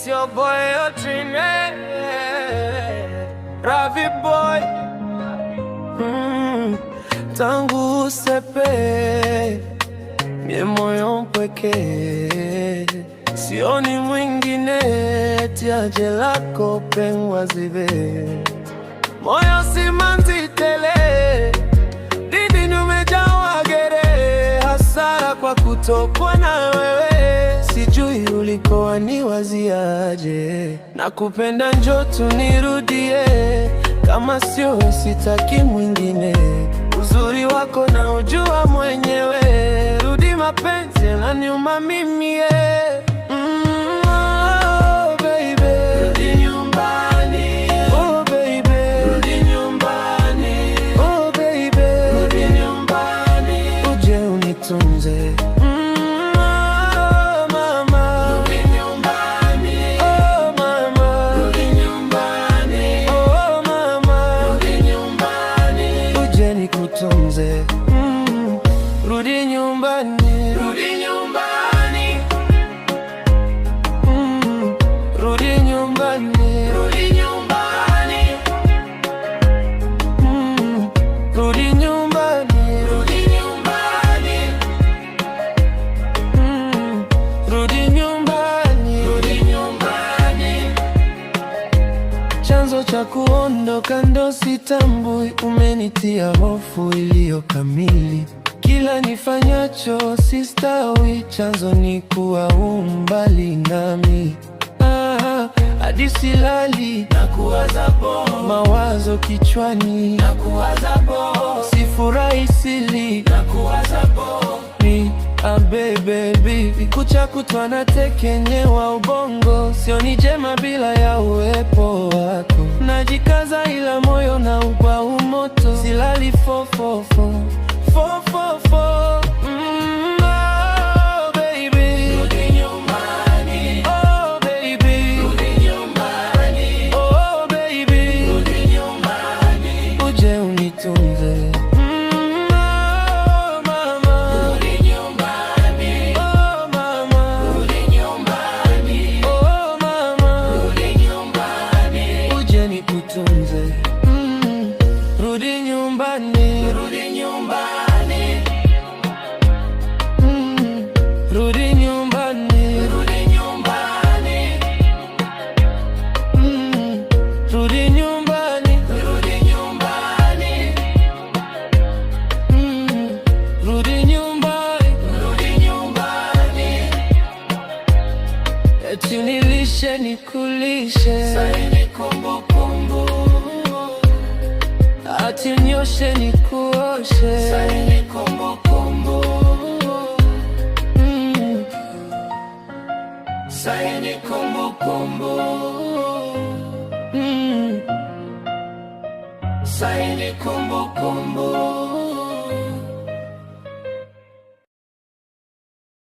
It's your boy Otrine, Ravi boy. Tangu usepe mie moyo mpweke, sioni mwingine tiaje lako pengwa zive. Moyo simanzi tele, didi numejawa gere, hasara kwa kutokwa na wewe. Sijui ulikoa niwaziaje, nakupenda njoo tunirudie, kama sio sitaki mwingine. Uzuri wako na ujua mwenyewe, rudi mapenzi yananiuma mimi oh baby, rudi nyumbani. Oh baby, rudi nyumbani. Oh baby, rudi nyumbani. Uje unitunze rudi nyumbani, rudi nyumbani, rudi nyumbani, rudi nyumbani, rudi nyumbani, rudi nyumbani, rudi nyumbani, rudi nyumbani. Chanzo cha kuondoka ndo sitambui, umenitia hofu iliyo kamili. Kila nifanyacho sistawi, chanzo ni kuwa umbali nami. Hadi silali na kuwaza bo, mawazo kichwani na kuwaza bo, sifurahi sili na kuwaza bo. Ni baby, kucha kutwa natekenyewa ubongo, sioni jema bila ya uwepo wako. Najikaza ila moyo na upa umoto, silali fofofo. Oh baby, rudi nyumbani. Oh baby, rudi nyumbani. Oh baby, rudi nyumbani. Uje unitunze oh mama, rudi nyumbani. Oh mama, rudi nyumbani. Oh mama, rudi nyumbani. Uje nikutunze rudi nyumbani, rudi nyumbani. Rudi nyumbani, rudi nyumbani, rudi nyumbani, rudi nyumbani, rudi nyumbani, rudi nyumbani. Eti nilishe nikulishe, sasa ni kumbukumbu. Ati unyoshe nikuoshe, sasa ni kumbukumbu. Sasa ni kumbukumbu. Sasa ni kumbukumbu.